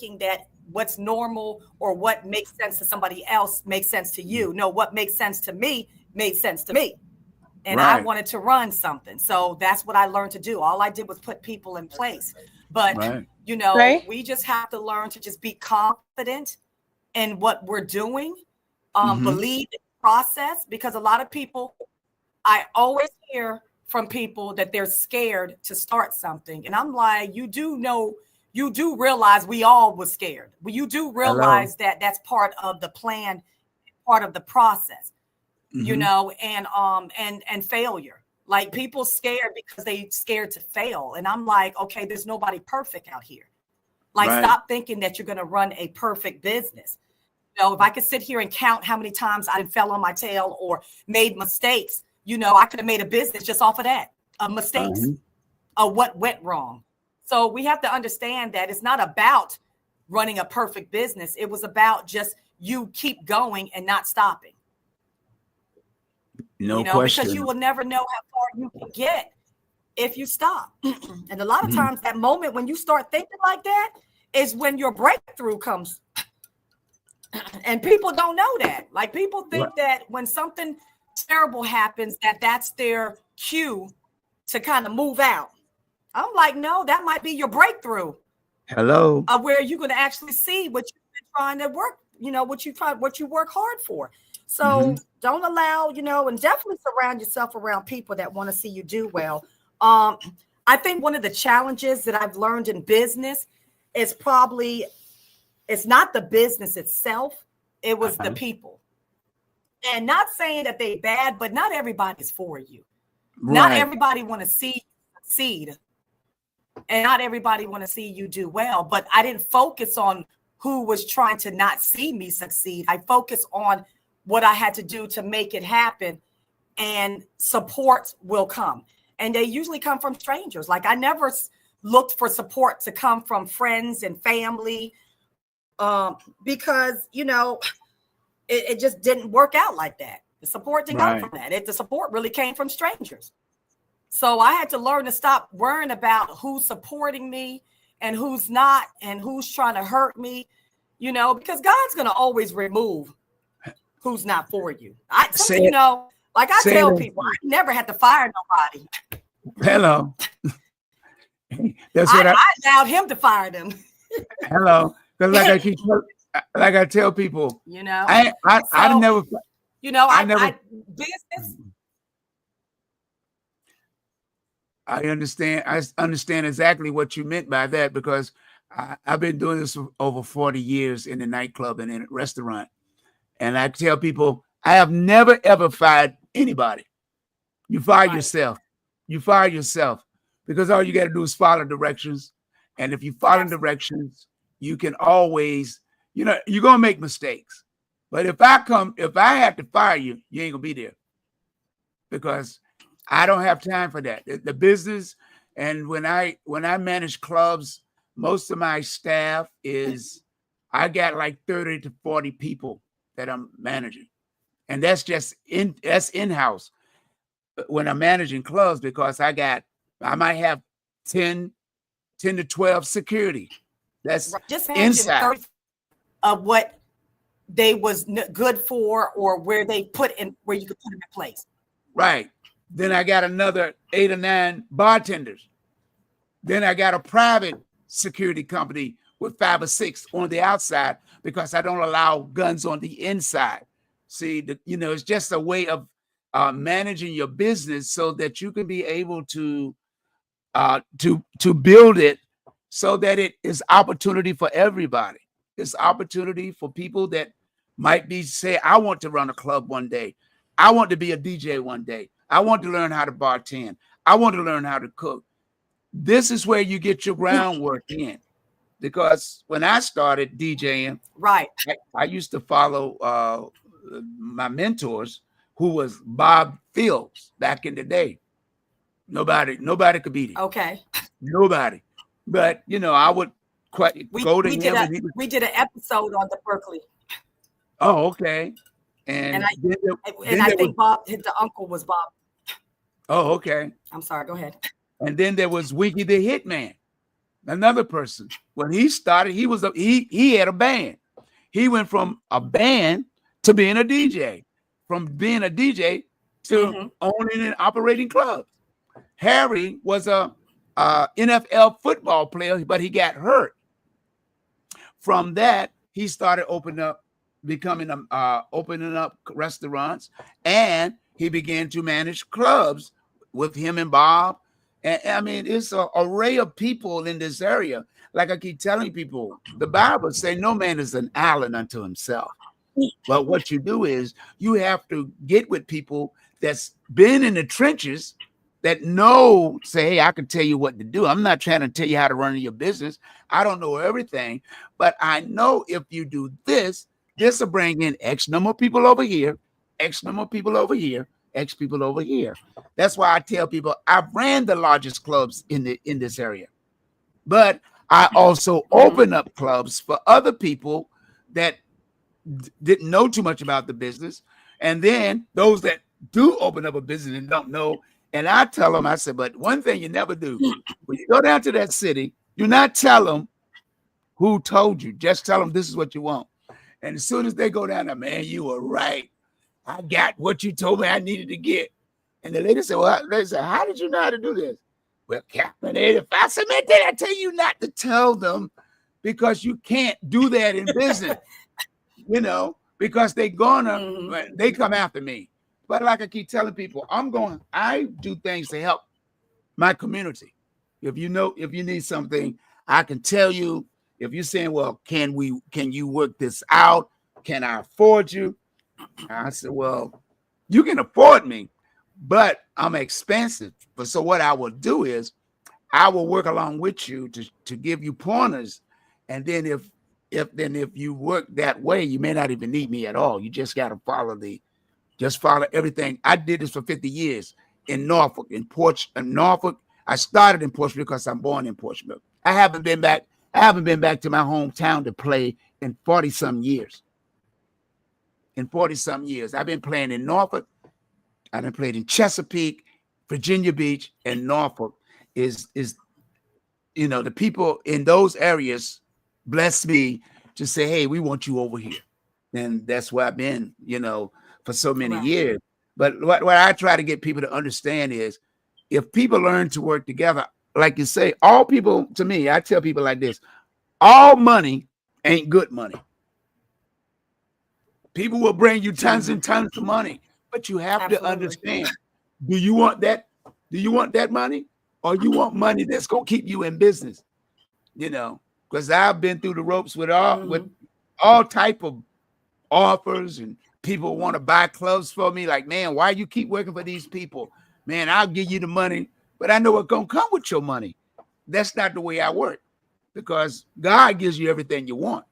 thinking that what's normal or what makes sense to somebody else makes sense to you. No, what makes sense to me made sense to me. And I wanted to run something. So that's what I learned to do. All I did was put people in place. But, you know, we just have to learn to just be confident in what we're doing, believe in the process, because a lot of people, I always hear from people that they're scared to start something. And I'm like, you do realize we all were scared. You do realize that that's part of the plan, part of the process. You know, and failure. Like people scared because they scared to fail. And I'm like, okay, there's nobody perfect out here. Like, stop thinking that you're going to run a perfect business. You know, if I could sit here and count how many times I fell on my tail or made mistakes, you know, I could have made a business just off of that, of mistakes, of what went wrong. So we have to understand that it's not about running a perfect business. It was about just you keep going and not stopping. No question. Because you will never know how far you can get if you stop. And a lot of times that moment when you start thinking like that is when your breakthrough comes. And people don't know that. Like people think that when something terrible happens, that's their cue to kind of move out. I'm like, no, that might be your breakthrough. Hello. Of where you're going to actually see what you've been trying to work, you know, what you work hard for. So don't allow, you know, and definitely surround yourself around people that want to see you do well. I think one of the challenges that I've learned in business is probably, it's not the business itself. It was the people. And not saying that they bad, but not everybody's for you. Not everybody want to see you succeed. And not everybody want to see you do well. But I didn't focus on who was trying to not see me succeed. I focused on what I had to do to make it happen, and support will come. And they usually come from strangers. Like I never looked for support to come from friends and family because, you know, it just didn't work out like that. The support didn't come from that. The support really came from strangers. So I had to learn to stop worrying about who's supporting me and who's not and who's trying to hurt me, you know, because God's going to always remove who's not for you. You know, like I tell people, I never had to fire nobody. Hello. That's what I allowed him to fire them. Hello. Because like I tell people, you know, I never, you know, business. I understand exactly what you meant by that, because I've been doing this for over 40 years in the nightclub and in a restaurant. And I tell people, I have never, ever fired anybody. You fire yourself. You fire yourself, because all you got to do is follow directions. And if you follow directions, you can always, you know, you're going to make mistakes. But if I have to fire you, you ain't going to be there, because I don't have time for that. The business, and when I manage clubs, most of my staff is, I got like 30 to 40 people that I'm managing. And that's just in-house when I'm managing clubs, because I might have 10 to 12 security. That's just inside of what they was good for, or where you could put them in place. Right. Then I got another 8 or 9 bartenders. Then I got a private security company with 5 or 6 on the outside, because I don't allow guns on the inside. See, you know, it's just a way of managing your business so that you can be able to build it so that it is opportunity for everybody. It's opportunity for people that might say, I want to run a club one day. I want to be a DJ one day. I want to learn how to bartend. I want to learn how to cook. This is where you get your groundwork in. Because when I started DJing, I used to follow my mentors, who was Bob Fields back in the day. Nobody could beat him. Okay. Nobody. But, you know, I would go to him. We did an episode on the Berkeley. Oh, okay. And I think Bob, the uncle was Bob. Oh, okay. I'm sorry. Go ahead. And then there was Wiki the Hitman. Another person, when he started, he had a band. He went from a band to being a DJ, from being a DJ to owning and operating clubs. Harry was a NFL football player, but he got hurt. From that, he started opening up restaurants, and he began to manage clubs with him and Bob. And I mean, it's an array of people in this area. Like I keep telling people, the Bible says no man is an island unto himself. But what you do is you have to get with people that's been in the trenches, that know, say, hey, I can tell you what to do. I'm not trying to tell you how to run your business. I don't know everything, but I know if you do this, this will bring in X number of people over here, X number of people over here, X people over here. That's why I tell people I've ran the largest clubs in this area, but I also open up clubs for other people that didn't know too much about the business, and then those that do open up a business and don't know. And I tell them, I said, but one thing you never do, when you go down to that city, do not tell them who told you. Just tell them this is what you want. And as soon as they go down there, man, you were right. I got what you told me I needed to get. And the lady said, well, they said, how did you know how to do this? Well, Captain Ed, if I said, man, did I tell you not to tell them? Because you can't do that in business, because they come after me. But like I keep telling people, I do things to help my community. If you need something, I can tell you. If you're saying, well, can you work this out? Can I afford you? I said, well, you can afford me, but I'm expensive. But so what I will do is I will work along with you to give you pointers. And then if you work that way, you may not even need me at all. You just got to follow everything. I did this for 50 years in Norfolk, in Norfolk. I started in Portsmouth because I'm born in Portsmouth. I haven't been back to my hometown to play in 40-some years. I've been playing in Norfolk. I've been playing in Chesapeake, Virginia Beach, and Norfolk. Is the people in those areas bless me to say, hey, we want you over here. And that's where I've been, for so many years. But what I try to get people to understand is, if people learn to work together, like you say, all people, to me, I tell people like this, all money ain't good money. People will bring you tons and tons of money, but you have to understand, do you want that? Do you want that money, or you want money that's going to keep you in business? Because I've been through the ropes with all type of offers, and people want to buy clubs for me. Like, man, why you keep working for these people? Man, I'll give you the money, but I know what's going to come with your money. That's not the way I work, because God gives you everything you want.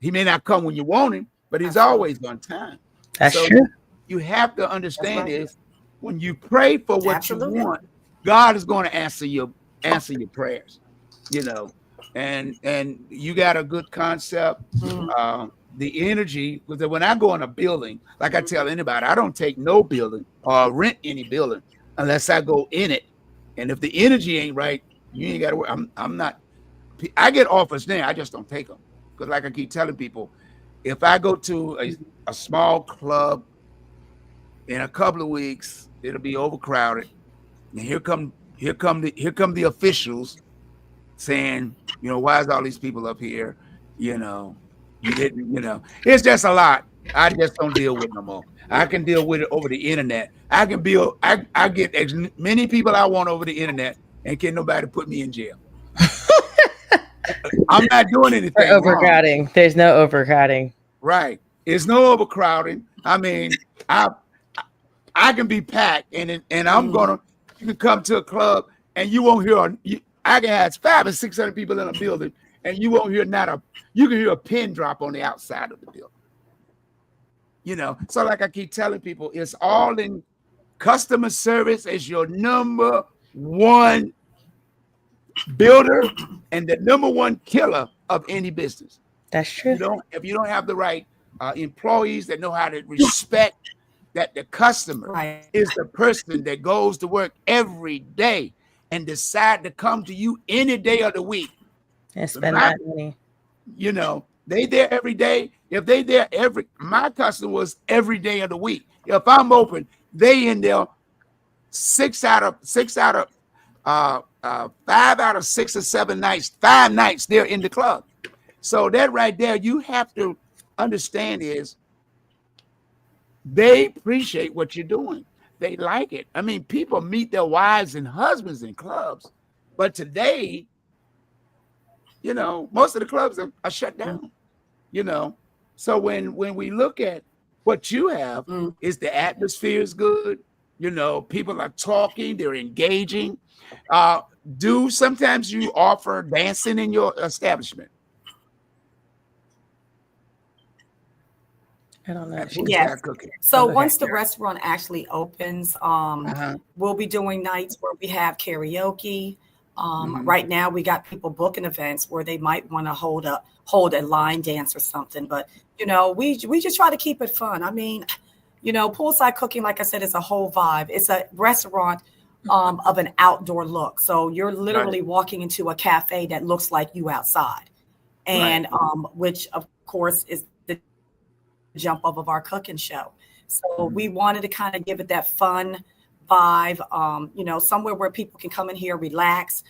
He may not come when you want him, but he's always on time. That's true. You have to understand is, when you pray for what you want, God is going to answer your prayers, and you got a good concept. The energy, because when I go in a building, like I tell anybody, I don't take no building or rent any building unless I go in it. And if the energy ain't right, you ain't got to work. I'm not. I get offers now, I just don't take them, because like I keep telling people, if I go to a small club in a couple of weeks, it'll be overcrowded, and here come the officials saying, why is all these people up here? You didn't, it's just a lot. I just don't deal with it no more. I can deal with it over the internet. I get as many people I want over the internet, and can't nobody put me in jail. I'm not doing anything overcrowding. Wrong. There's no overcrowding. Right. There's no overcrowding. I mean, I can be packed, and I'm you can come to a club and you won't hear. I can have 500 or 600 people in a building, and you won't hear you can hear a pin drop on the outside of the building. So like I keep telling people, it's all in customer service is your number one builder and the number one killer of any business. That's true. If you don't have the right employees that know how to respect that the customer is the person that goes to work every day. and decide to come to you any day of the week and spend that money. You know, they there every day. If they there my customer was every day of the week. If I'm open, they in there 5 out of 6 or 7 nights, 5 nights they're in the club. So that right there, you have to understand is they appreciate what you're doing. They like it. I mean, people meet their wives and husbands in clubs, but today, you know, most of the clubs are shut down, you know. So when we look at what you have, is the atmosphere is good, you know, people are talking, they're engaging. Do sometimes you offer dancing in your establishment? I don't know. Yes. So once the restaurant actually opens, we'll be doing nights where we have karaoke. Right now, we got people booking events where they might want to hold a line dance or something. But you know, we just try to keep it fun. I mean, you know, poolside cooking, like I said, is a whole vibe. It's a restaurant of an outdoor look. So you're literally walking into a cafe that looks like you outside, and which of course is the jump of our cooking show. So we wanted to kind of give it that fun vibe, you know, somewhere where people can come in here, relax,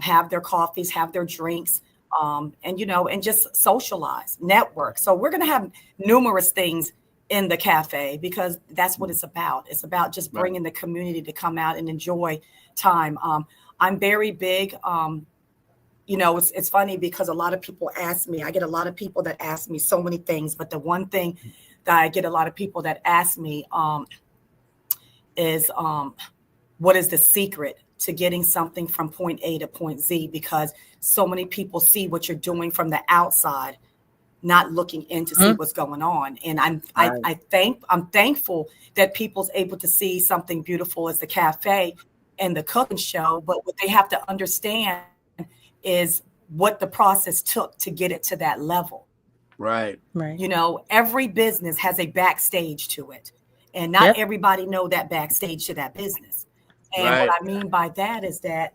have their coffees, have their drinks, and, you know, and just socialize, network. So we're going to have numerous things in the cafe because that's what it's about. It's about just bringing the community to come out and enjoy time. I'm very big. You know, it's funny because a lot of people ask me, I get a lot of people that ask me so many things, but the one thing that I get a lot of people that ask me is what is the secret to getting something from point A to point Z? Because so many people see what you're doing from the outside, not looking in to see what's going on. And I'm thankful that people's able to see something beautiful as the cafe and the cooking show. But what they have to understand is what the process took to get it to that level. Right. You know, every business has a backstage to it. And not everybody know that backstage to that business. And what I mean by that is that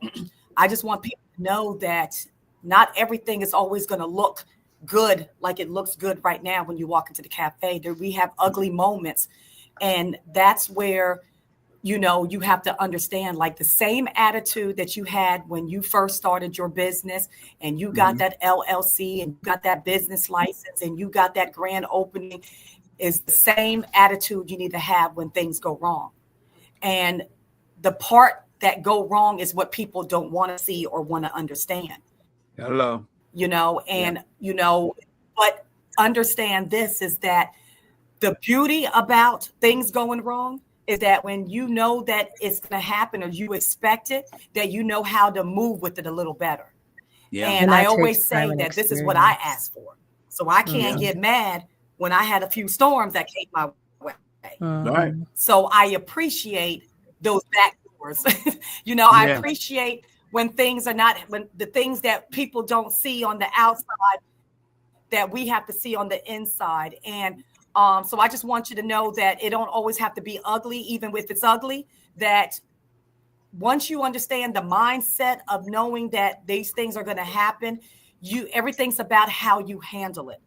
I just want people to know that not everything is always going to look good like it looks good right now when you walk into the cafe. There we have ugly moments. And that's where, you know, you have to understand, like the same attitude that you had when you first started your business and you got that LLC and you got that business license and you got that grand opening is the same attitude you need to have when things go wrong. And the part that go wrong is what people don't want to see or want to understand. Hello. You know, and, you know, but understand this is that the beauty about things going wrong is that when you know that it's going to happen or you expect it, that you know how to move with it a little better. Yeah. And I always say that this is what I asked for. So I can't get mad when I had a few storms that came my way. Right. So I appreciate those back doors. You know, I appreciate when things are not, when the things that people don't see on the outside that we have to see on the inside. And so I just want you to know that it don't always have to be ugly, even if it's ugly, that once you understand the mindset of knowing that these things are going to happen, everything's about how you handle it.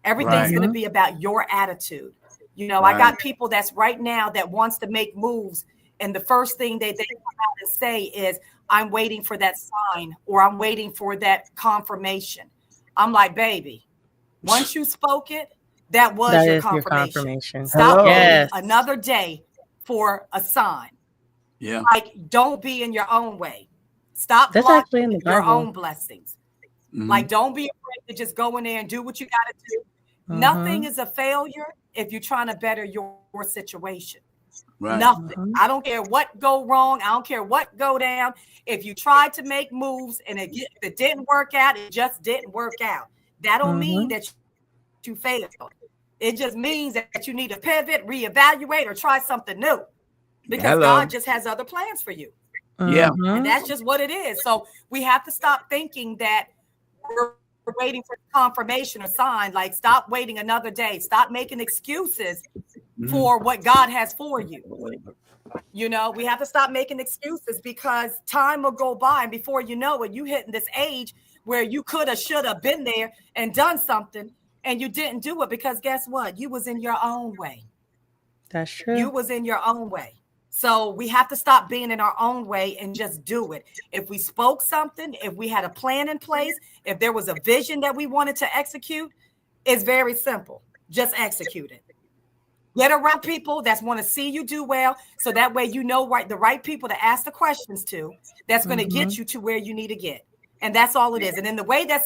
Everything's going to be about your attitude. You know, I got people that's right now that wants to make moves. And the first thing they come out and say is, I'm waiting for that sign or I'm waiting for that confirmation. I'm like, baby, once you spoke it, that was your confirmation. Stop waiting another day for a sign. Yeah. Like, don't be in your own way. Stop blocking your own blessings. Like, don't be afraid to just go in there and do what you got to do. Nothing is a failure if you're trying to better your situation. Right. Nothing. I don't care what go wrong. I don't care what go down. If you tried to make moves and it didn't work out, it just didn't work out. That don't mean that you failed. It just means that you need to pivot, reevaluate, or try something new. Because God just has other plans for you. Yeah. And that's just what it is. So we have to stop thinking that we're waiting for confirmation or sign. Like, stop waiting another day. Stop making excuses for what God has for you. You know, we have to stop making excuses because time will go by, and before you know it, you hitting this age where you could have, should have been there and done something, and you didn't do it because guess what? You was in your own way. That's true. You was in your own way. So we have to stop being in our own way and just do it. If we spoke something, if we had a plan in place, if there was a vision that we wanted to execute, it's very simple. Just execute it. Get around people that want to see you do well, so that way you know the right people to ask the questions to. That's going to get you to where you need to get, and that's all it is. And in the way that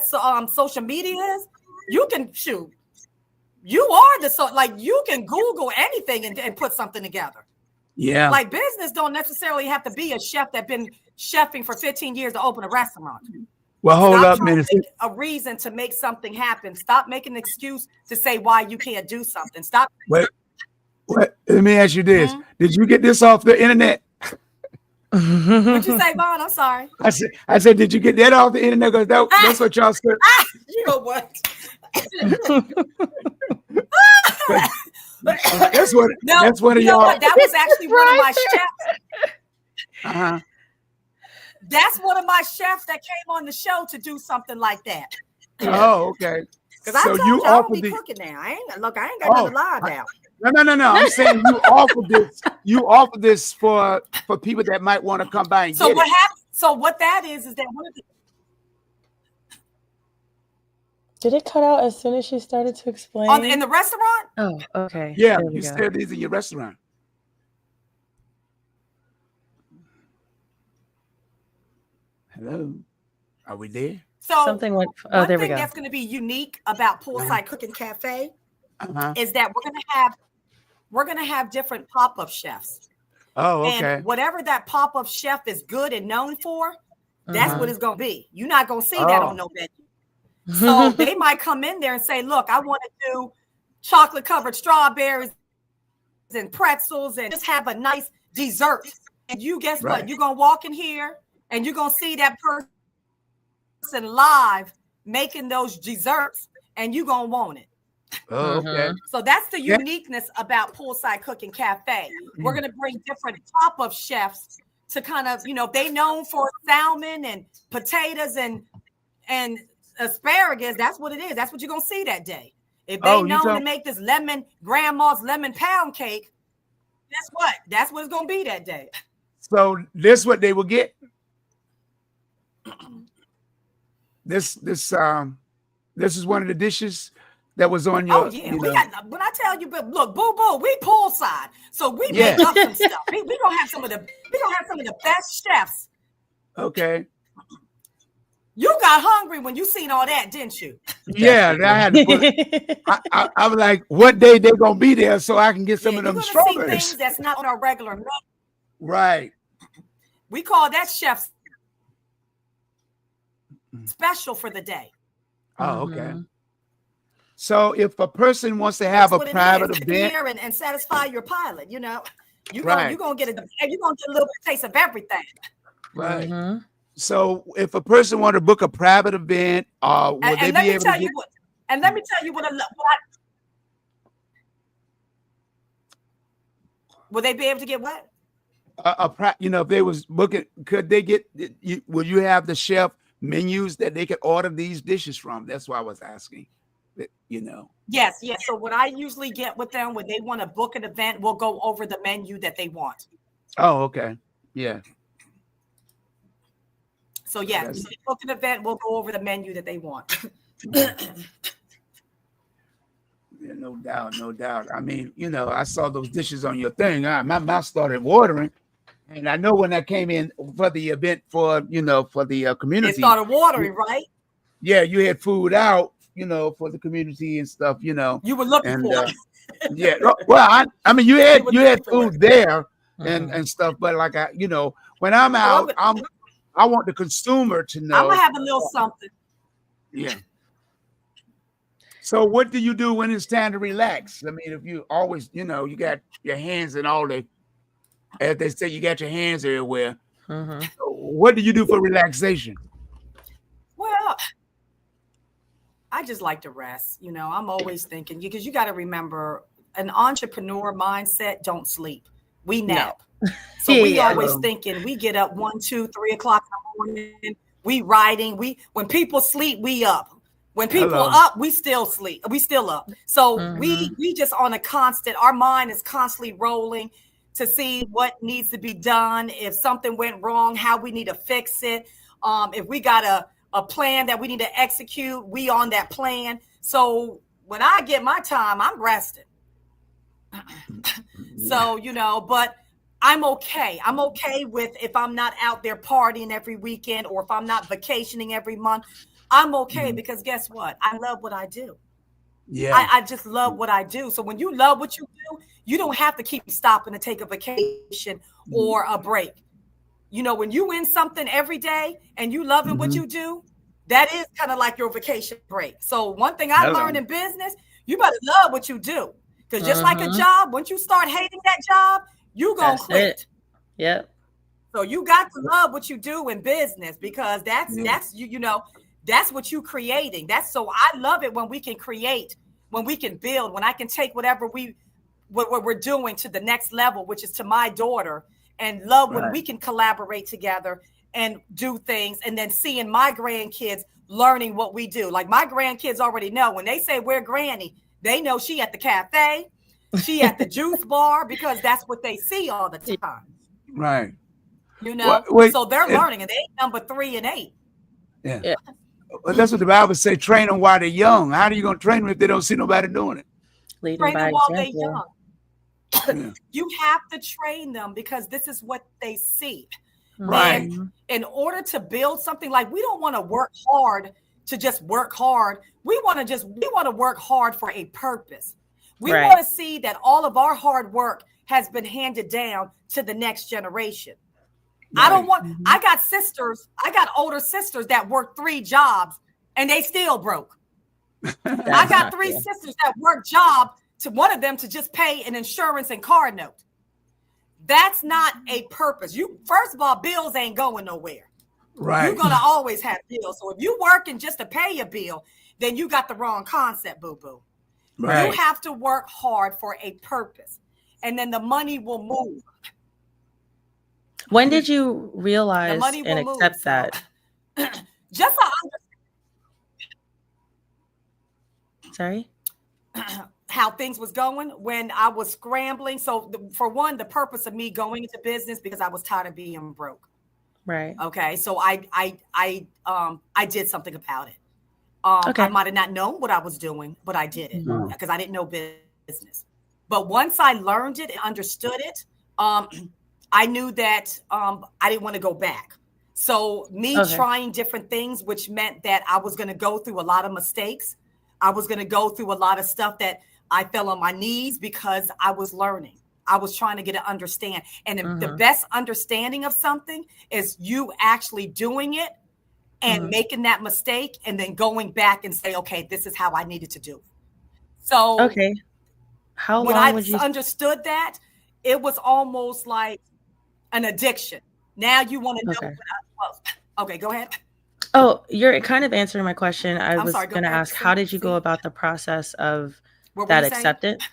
social media is, you can shoot. You are you can Google anything and put something together. Yeah. Like business don't necessarily have to be a chef that's been chefing for 15 years to open a restaurant. Well, hold Stop up, minute. A reason to make something happen. Stop making an excuse to say why you can't do something. Stop. Wait. Let me ask you this. Did you get this off the internet? What'd you say, Vaughn? I'm sorry. I said, did you get that off the internet? Because that's what y'all said. You know what? That's one of y'all. That was actually one of my chefs. Uh-huh. That's one of my chefs that came on the show to do something like that. Oh, okay. Because I told you I don't be cooking now. I ain't got nothing to lie about. No. I'm saying you offer this for people that might want to come by and so get what it. happened? So what that is that one of the. Did it cut out as soon as she started to explain? In the restaurant? Oh, okay. Yeah, you said these in your restaurant. Hello, are we there? So something went. Oh, there we go. One thing that's going to be unique about Poolside Cooking Cafe is that we're going to have different pop-up chefs. Oh, okay. And whatever that pop-up chef is good and known for, that's what it's going to be. You're not going to see that on no menu. So they might come in there and say, look, I want to do chocolate covered strawberries and pretzels and just have a nice dessert. And you guess what? You're going to walk in here and you're going to see that person live making those desserts and you're going to want it. Oh, okay. So that's the uniqueness about Poolside Cooking Cafe. We're going to bring different pop-up chefs to kind of, they known for salmon and potatoes and asparagus. That's what it is. That's what you're going to see that day. If they known to make this grandma's lemon pound cake, guess what? That's what it's going to be that day. So this what they will get? This is one of the dishes that was on your. Oh yeah, when I tell you, but look, boo boo, we poolside, so we make up some stuff. We gonna have some of the best chefs. Okay. You got hungry when you seen all that, didn't you? Yeah, I had to put it. I was like, what day they gonna be there so I can get some of them strawberries? See things that's not on our regular menu. Right. We call that chef special for the day. Oh, okay. So if a person wants to have a private event and satisfy your palate, you're gonna get a little taste of everything. Right. So if a person want to book a private event, will they be able to get? And let me tell you will they be able to get what? If they was booking, could they get? Will you have the chef menus that they could order these dishes from? That's why I was asking. Yes. So what I usually get with them when they want to book an event, we'll go over the menu that they want. Oh, okay. Yeah. So yeah, when they book an event, we'll go over the menu that they want. Yeah, no doubt. I mean, I saw those dishes on your thing. My mouth started watering. And I know when I came in for the event for the community. It started watering, right? Yeah, you had food out, for the community and stuff, You were looking for it. Yeah. Well, I mean, you had food there and stuff, but like when I'm out, I want the consumer to know. I'm gonna have a little something. Yeah. So what do you do when it's time to relax? I mean, if you always, you got your hands in all the, as they say, you got your hands everywhere. What do you do for relaxation? Well, I just like to rest. I'm always thinking, because you got to remember, an entrepreneur mindset don't sleep. We nap. No. So we Yeah. always thinking we get up 1, 2, 3 o'clock in the morning. We writing. When people sleep, we up. When people up, we still sleep. We still up. So we just on a constant. Our mind is constantly rolling to see what needs to be done. If something went wrong, how we need to fix it. If we got a plan that we need to execute, we on that plan. So when I get my time, I'm resting. So, but I'm okay. I'm okay with if I'm not out there partying every weekend or if I'm not vacationing every month. I'm okay because guess what? I love what I do. Yeah. I just love what I do. So when you love what you do, you don't have to keep stopping to take a vacation or a break. When you win something every day and you loving what you do, that is kind of like your vacation break. So one thing I learned in business, you better love what you do. Because just like a job, once you start hating that job, you gonna quit. Yep. So you got to love what you do in business because that's that's what you creating. So I love it when we can create, when we can build, when I can take whatever what we're doing to the next level, which is to my daughter, and love when we can collaborate together and do things, and then seeing my grandkids learning what we do. Like my grandkids already know when they say we're granny, they know she at the cafe, she at the juice bar, because that's what they see all the time. Right. So they're learning, and they number 3 and 8. Yeah. Well, that's what the Bible say, train them while they're young. How are you going to train them if they don't see nobody doing it? Train them while they're young. You have to train them because this is what they see. Right. And in order to build something, like we don't want to work hard to just work hard. We want to work hard for a purpose. We want to see that all of our hard work has been handed down to the next generation. Right. I got older sisters that work 3 jobs and they still broke. I got 3 sisters that work job to one of them to just pay an insurance and car note. That's not a purpose. First of all, bills ain't going nowhere. Right. You're going to always have bills. So if you working just to pay a bill, then you got the wrong concept, boo-boo. Right. You have to work hard for a purpose, and then the money will move. When did you realize and accept that? Just Sorry? How things was going when I was scrambling. So for one, the purpose of me going into business because I was tired of being broke. Right. Okay. So I did something about it. I might have not known what I was doing, but I did it because I didn't know business. But once I learned it and understood it, I knew that I didn't want to go back. So trying different things, which meant that I was going to go through a lot of mistakes. I was going to go through a lot of stuff that I fell on my knees because I was learning. I was trying to get to understand. And the best understanding of something is you actually doing it and making that mistake and then going back and say, okay, this is how I needed to do it. So when I understood that, it was almost like an addiction. Now you want to know what I was. Okay, go ahead. Oh, you're kind of answering my question. I was going to ask, how did you go about the process of that acceptance?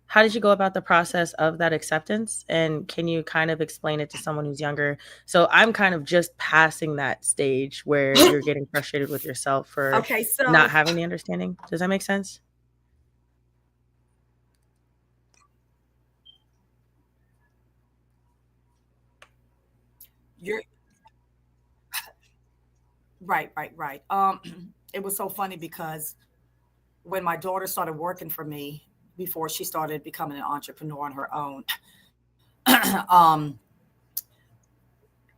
How did you go about the process of that acceptance? And can you kind of explain it to someone who's younger? So I'm kind of just passing that stage where you're getting frustrated with yourself for not having the understanding. Does that make sense? Right. It was so funny because when my daughter started working for me, before she started becoming an entrepreneur on her own,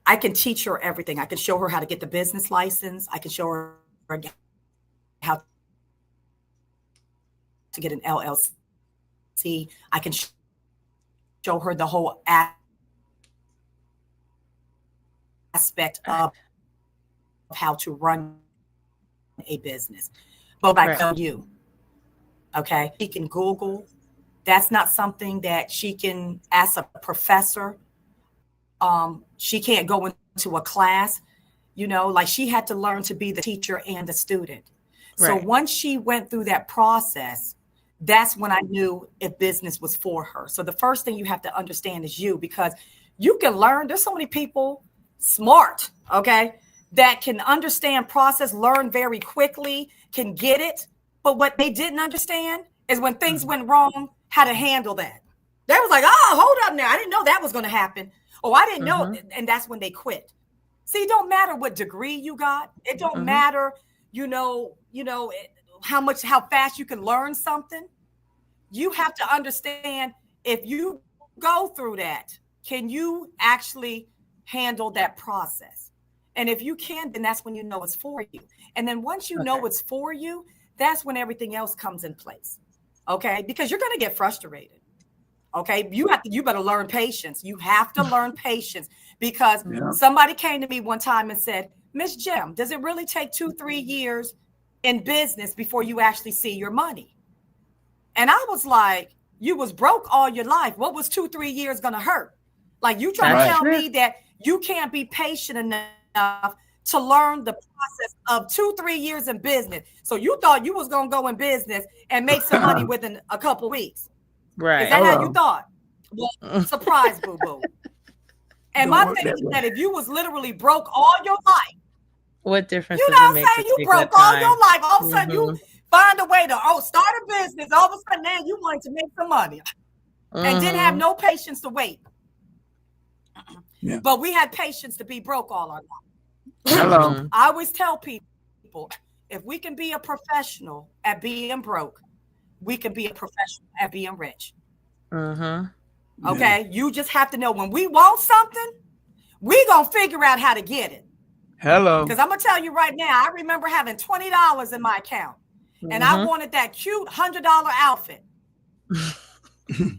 I can teach her everything. I can show her how to get the business license. I can show her how to get an LLC. I can show her the whole aspect of how to run a business. But I tell you, okay, she can Google. That's not something that she can ask a professor. She can't go into a class, like she had to learn to be the teacher and the student. So once she went through that process, that's when I knew if business was for her. So the first thing you have to understand is you, because you can learn. There's so many people smart, okay, that can understand process, learn very quickly, can get it. But what they didn't understand is when things went wrong, how to handle that. They was like, oh, hold up now. I didn't know that was going to happen. Oh, I didn't know. And that's when they quit. See, it don't matter what degree you got. It don't matter, how fast you can learn something. You have to understand, if you go through that, can you actually handle that process? And if you can, then that's when you know it's for you. And then once you know it's for you, that's when everything else comes in place. Okay? Because you're going to get frustrated. Okay? You better learn patience. You have to learn patience, because somebody came to me one time and said, Miss Jim, does it really take 2-3 years in business before you actually see your money? And I was like, you was broke all your life. What was 2-3 years going to hurt? Like, you trying to tell me that you can't be patient enough to learn the process of 2-3 years in business. So you thought you was going to go in business and make some money within a couple weeks. Right. Is that how you thought? Well, surprise, boo-boo. And my thing is that if you was literally broke all your life, what difference? You know what I'm saying? You broke all your life. All of a sudden, you find a way to start a business. All of a sudden, now you wanted to make some money, and didn't have no patience to wait. But we had patience to be broke all our life. Hello. I always tell people, if we can be a professional at being broke, we can be a professional at being rich. Okay, you just have to know, when we want something, we gonna figure out how to get it. Hello. Because I'm gonna tell you right now, I remember having $20 in my account, and I wanted that cute $100 outfit.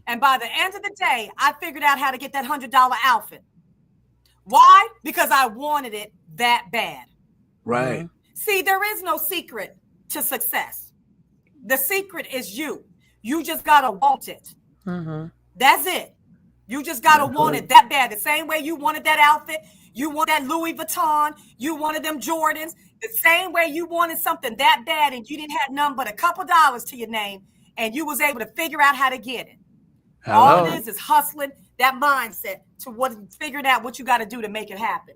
And by the end of the day, I figured out how to get that $100 outfit. Why? Because I wanted it that bad. Right. See, there is no secret to success. The secret is you. You just gotta want it. That's it. You just gotta want it that bad. The same way you wanted that outfit, you want that Louis Vuitton, you wanted them Jordans, the same way you wanted something that bad and you didn't have none but a couple dollars to your name, and you was able to figure out how to get it. Hello. All it is hustling, that mindset to figuring out what you got to do to make it happen.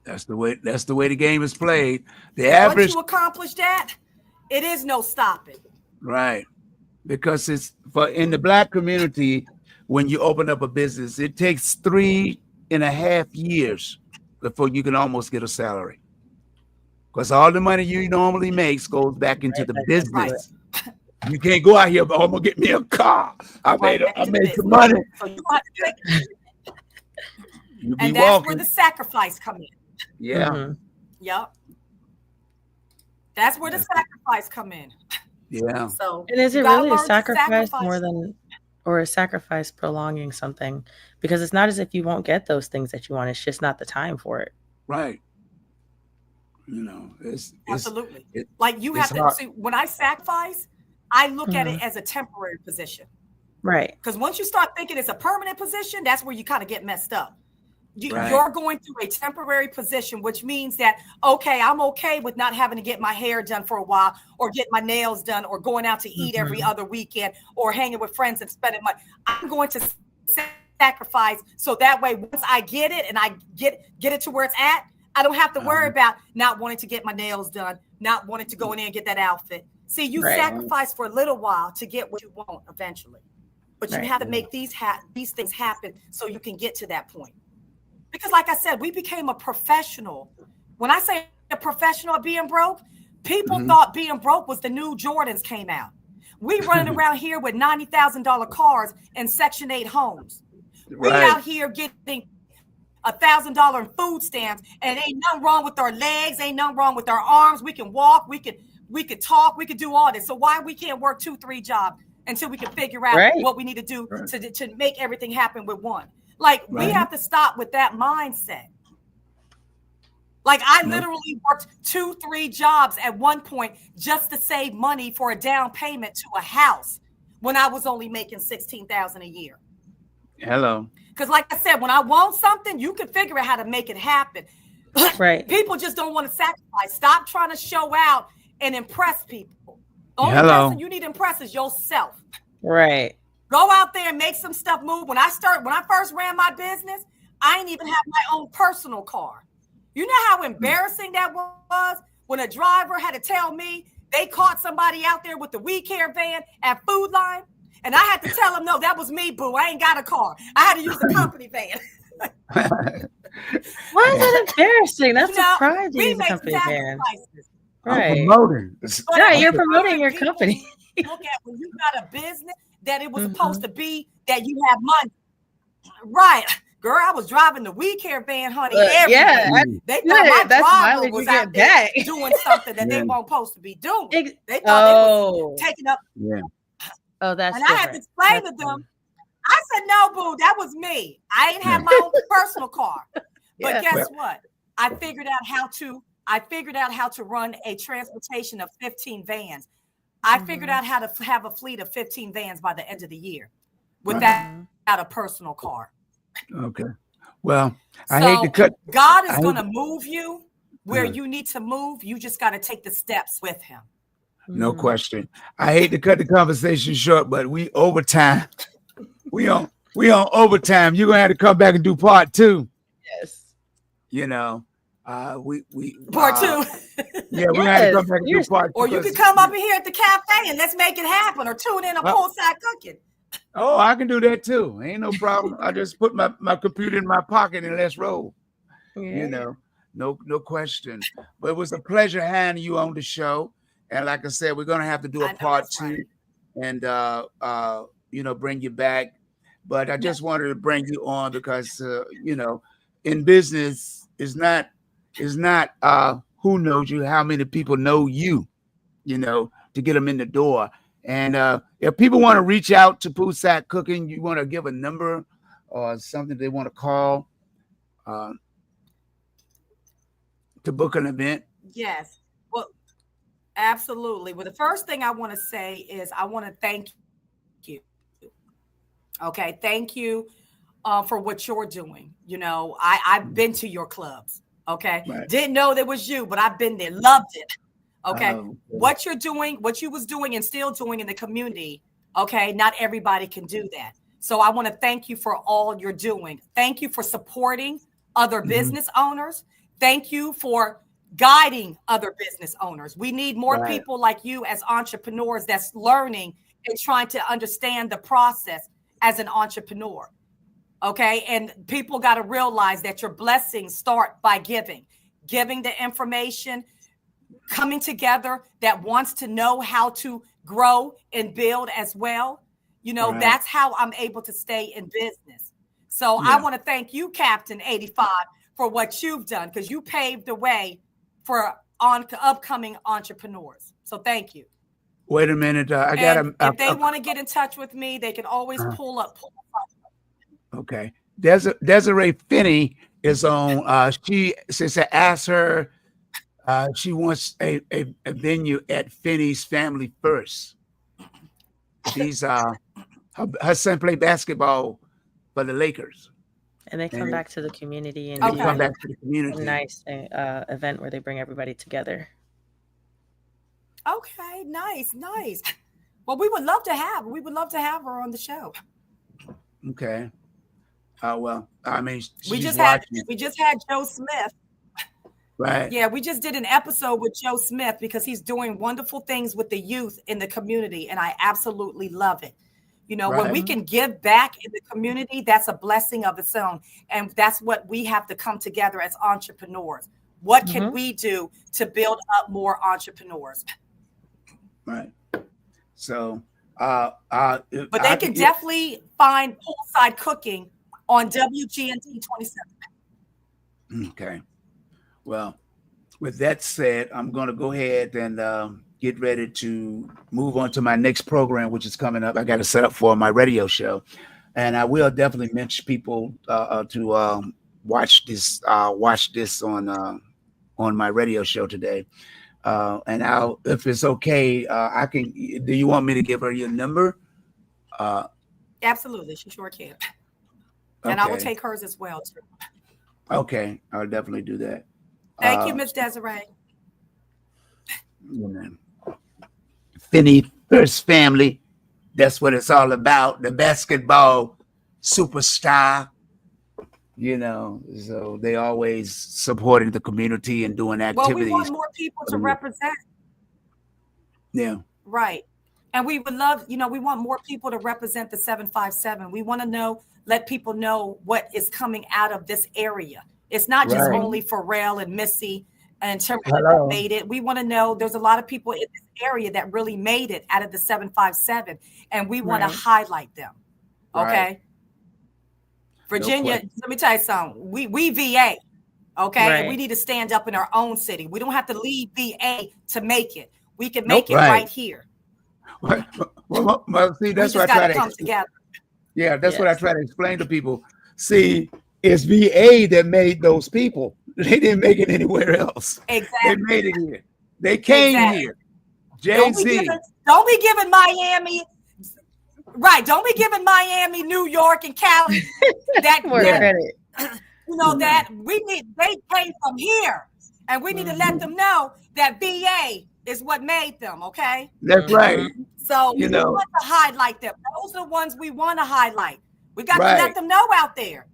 That's the way the game is played. The average, once you accomplish that, it is no stopping. Right. Because it's in the Black community, when you open up a business, it takes 3.5 years before you can almost get a salary. Because all the money you normally makes goes back into the business. Right. You can't go out here, but I'm gonna get me a car. I made some money. So you have to take it. And that's where the sacrifice comes in. Yeah. Yep. That's where the sacrifice come in. Yeah. So, and is it really a sacrifice more than, or a sacrifice prolonging something? Because it's not as if you won't get those things that you want. It's just not the time for it. Right. You know, it's absolutely like you have to see, when I sacrifice, I look at it as a temporary position. Right. Because once you start thinking it's a permanent position, that's where you kind of get messed up. You're going through a temporary position, which means that, okay, I'm okay with not having to get my hair done for a while, or get my nails done, or going out to eat every other weekend, or hanging with friends and spending money. I'm going to sacrifice so that way, once I get it and I get it to where it's at, I don't have to worry about not wanting to get my nails done, not wanting to go in there and get that outfit. See, you sacrifice for a little while to get what you want eventually, but you have to make these things happen so you can get to that point. Because like I said, we became a professional. When I say a professional at being broke, people thought being broke was the new Jordans came out. We running around here with $90,000 cars and Section 8 homes. We out here getting $1,000 in food stamps, and ain't nothing wrong with our legs, ain't nothing wrong with our arms. We can walk, we could talk, we could do all this. So why we can't work 2-3 jobs until we can figure out what we need to do to make everything happen with one? Like, we have to stop with that mindset. Like, I literally worked 2-3 jobs at one point just to save money for a down payment to a house when I was only making $16,000 a year. Hello. Because like I said, when I want something, you can figure out how to make it happen. Right. People just don't want to sacrifice. Stop trying to show out and impress people. Only person you need to impress is yourself. Right. Go out there and make some stuff move. When I first ran my business, I didn't even have my own personal car. You know how embarrassing that was when a driver had to tell me they caught somebody out there with the We Care van at Food Line, and I had to tell them, no, that was me, boo. I ain't got a car. I had to use the company van. Why is that embarrassing? That's a pride to use a company van. Right. I'm promoting. Right, you're promoting your company. Look at when you got a business that it was supposed to be that you have money. Right. Girl, I was driving the We Care van, honey. They thought my driver was out there doing something that they weren't supposed to be doing. They thought they was taking up. Yeah. Oh, that's and I had to explain to them. I said, no, boo, that was me. I ain't have my own personal car. But guess what? I figured out how to run a transportation of 15 vans. I figured out how to have a fleet of 15 vans by the end of the year without a personal car. Okay. Well, I hate to cut. God is going to move you where you need to move. You just got to take the steps with him. No question. I hate to cut the conversation short, but we overtime. We on overtime. You're gonna have to come back and do part 2. Yes. You know, we part 2. Yeah, we're gonna have to come back and do part 2. Or you can come up here at the cafe and let's make it happen, or tune in a poolside cooking. Oh, I can do that too. Ain't no problem. I just put my computer in my pocket and let's roll. Yeah. You know, no question. But it was a pleasure having you on the show. And like I said, we're gonna have to do a part 2 and bring you back. But I just wanted to bring you on because in business is not who knows you, how many people know you, to get them in the door. And if people want to reach out to Poolside Cooking, you want to give a number or something they want to call to book an event? Yes. Well, absolutely. Well, the first thing I want to say is I want to thank you. Okay. Thank you for what you're doing. I've been to your clubs. Okay. Right. Didn't know that was you, but I've been there. Loved it. Okay. What you're doing, what you was doing and still doing in the community. Okay. Not everybody can do that. So I want to thank you for all you're doing. Thank you for supporting other business owners. Thank you for guiding other business owners. We need more people like you as entrepreneurs that's learning and trying to understand the process as an entrepreneur. Okay. And people got to realize that your blessings start by giving the information, coming together that wants to know how to grow and build as well. That's how I'm able to stay in business. So I want to thank you, Captain 85, for what you've done, because you paved the way for upcoming entrepreneurs. So thank you. Wait a minute. If they want to get in touch with me, they can always pull up. Okay. Desiree Finney is on. Since I asked her, she wants a venue at Finney's Family First. She's her son played basketball for the Lakers. And they come back to the community and come back to the community. A nice event where they bring everybody together. Okay, nice. Well, we would love to have her on the show. Okay. Well, I mean, we just had Joe Smith. Right. Yeah, we just did an episode with Joe Smith because he's doing wonderful things with the youth in the community, and I absolutely love it. When we can give back in the community, that's a blessing of its own. And that's what we have to come together as entrepreneurs. What can we do to build up more entrepreneurs? Right. So, but they can definitely find Poolside Cooking on WGNT 27. Okay. Well, with that said, I'm going to go ahead and get ready to move on to my next program, which is coming up. I got to set up for my radio show, and I will definitely mention people to watch this on my radio show today. And I'll, if it's okay, I can. Do you want me to give her your number? Absolutely, she sure can. And I will take hers as well too. Okay, I'll definitely do that. Thank you, Miss Desiree. Finney First Family. That's what it's all about. The basketball superstar, you know, so they always supporting the community and doing activities. Well, we want more people to represent. Yeah. Right. And we would love, you know, we want more people to represent the 757. We want to let people know what is coming out of this area. It's not just only Pharrell and Missy and that made it. We want to know there's a lot of people in this area that really made it out of the 757, and we want to highlight them. Okay. Right. Virginia, let me tell you something. We VA. Okay. Right. And we need to stand up in our own city. We don't have to leave VA to make it. We can make it right here. Well, see, that's what I try to come together. Yeah, that's what I try to explain to people. See, it's VA that made those people. They didn't make it anywhere else. Exactly. They made it here. They came here. Jay-Z. Don't be giving Miami. Right. Don't be giving Miami, New York, and Cali that credit. You know that they came from here, and we need to let them know that VA is what made them. Okay. That's right. So we want to highlight them. Those are the ones we want to highlight. We got to let them know out there.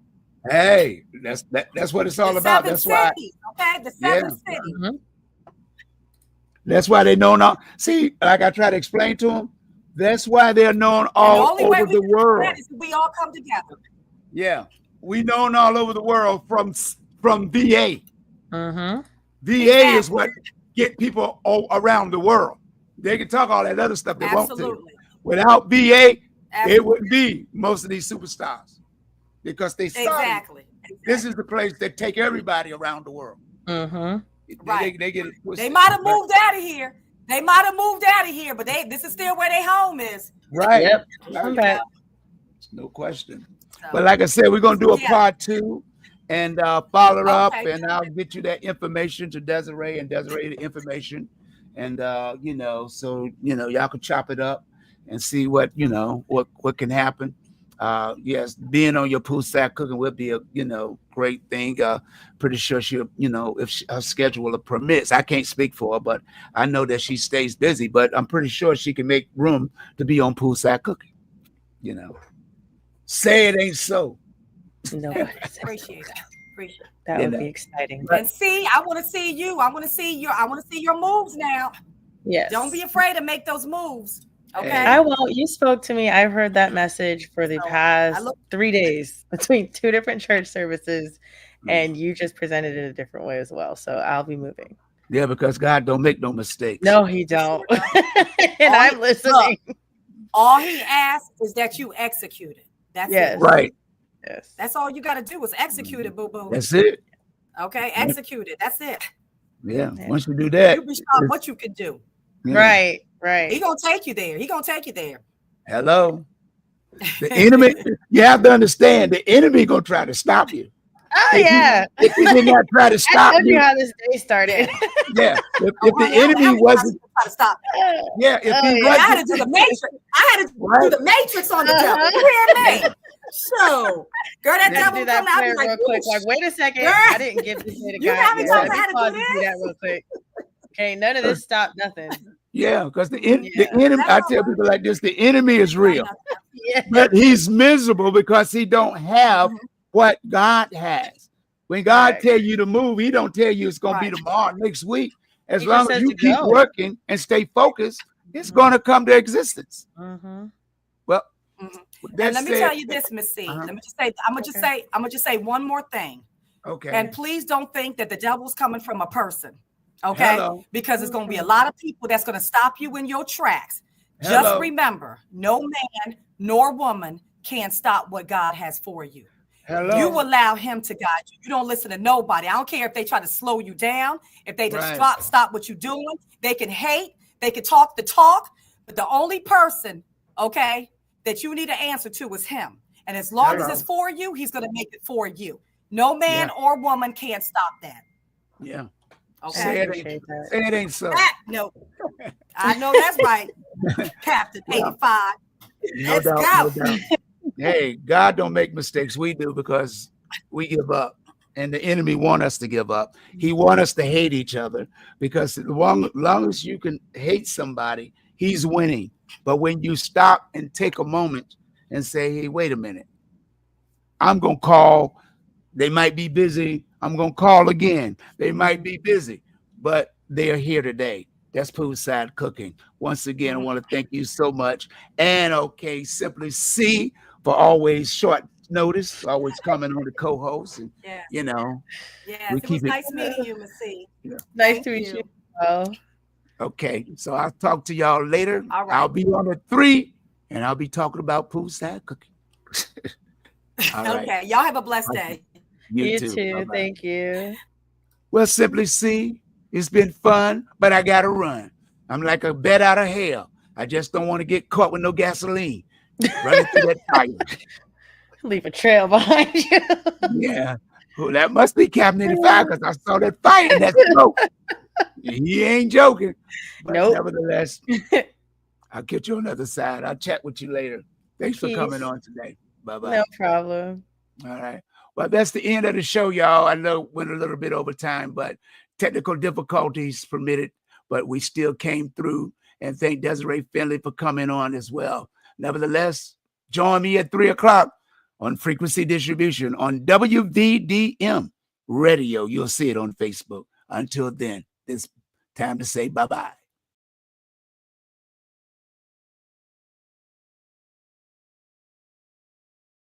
Hey, that's what it's all about. That's why. Okay, the 7 cities. Mm-hmm. That's why they know now. See, like I try to explain to them, that's why they're known all over the world. We all come together. Yeah, we known all over the world from VA. Mm-hmm. VA is what get people all around the world. They can talk all that other stuff they want to. Without VA, it wouldn't be most of these superstars because they started. Exactly. This is the place that take everybody around the world. Mm-hmm. Right. They might have moved out of here. But this is still where their home is. Right. Yep. Okay. No question. So, but like I said, we're gonna do a part 2 and follow up, and I'll get you that information to Desiree and Desiree the information, and so y'all can chop it up and see what what can happen. Yes, being on your pool sack cooking would be a great thing. Pretty sure she'll if her schedule permits. I can't speak for her, but I know that she stays busy. But I'm pretty sure she can make room to be on pool sack cooking. Say it ain't so. No, appreciate that. That would be exciting. And see, I want to see you. I want to see your moves now. Yes. Don't be afraid to make those moves. Okay. I won't. You spoke to me. I've heard that message for the past 3 days between 2 different church services, and you just presented it a different way as well. So I'll be moving. Yeah, because God don't make no mistakes. No, he don't. And I'm listening. All he asks is that you execute it. That's it. Right. Yes. That's all you got to do is execute it, boo-boo. That's it. Okay, execute it. That's it. Yeah. Once you do that, you'll be shocked what you could do. Yeah. Right. He gonna take you there. Hello. The enemy, you have to understand, the enemy gonna try to stop you. Oh, if he did not try to stop you. How this day started. Yeah. If the enemy wasn't try to stop. Yeah. If he wasn't, I had to do the matrix. Do the matrix on the devil. You hear me? So, girl, that devil come out real like, quick. Like, wait a second. Girl, I didn't give this to God. You haven't told me how to do that real quick. Okay, none of this stopped nothing. Yeah, because the enemy, I tell people like this, the enemy is real. But he's miserable because he don't have what God has. When God tell you to move, he don't tell you it's going to be tomorrow, next week. As long as you keep working and stay focused, it's going to come to existence. Well, and let me tell you this, Miss C. Let me just say, I'm gonna just say one more thing. Okay. And please don't think that the devil's coming from a person. Okay. Hello. Because it's going to be a lot of people that's going to stop you in your tracks. Hello. Just remember, no man nor woman can stop what God has for you. Hello. You allow him to guide you. You don't listen to nobody. I don't care if they try to slow you down, if they just stop what you're doing. They can hate, they can talk the talk, but the only person, that you need to answer to is him. And as long as it's for you, he's going to make it for you. No man or woman can't stop that. Yeah. Okay. Say it ain't so. No, I know that's right, Captain 85. No doubt. Hey, God don't make mistakes. We do because we give up, and the enemy want us to give up. He want us to hate each other because as long as you can hate somebody, he's winning. But when you stop and take a moment and say, hey, wait a minute, I'm going to call. They might be busy. I'm going to call again. They might be busy, but they are here today. That's Poolside Cooking. Once again, I want to thank you so much. And okay, Simply C for always short notice, always coming on the co-host. And, you know. Yes, it was nice meeting you, Miss C. Yeah. Nice to meet you. Oh. Okay, so I'll talk to y'all later. All right. I'll be on at 3, and I'll be talking about Poolside Cooking. Okay, right. Y'all have a blessed day. You too. Thank you. Well, Simply C, it's been fun, but I got to run. I'm like a bat out of hell. I just don't want to get caught with no gasoline running through that fire. Leave a trail behind you. Yeah. Well, that must be Captain 85 because I saw that fire and that smoke. He ain't joking. But nope. Nevertheless, I'll get you on the other side. I'll chat with you later. Thanks for coming on today. Bye-bye. No problem. All right. Well, that's the end of the show, y'all. I know went a little bit over time, but technical difficulties permitted, but we still came through. And thank Desiree Finley for coming on as well. Nevertheless, join me at 3 o'clock on Frequency Distribution on WVDM Radio. You'll see it on Facebook. Until then, it's time to say bye-bye.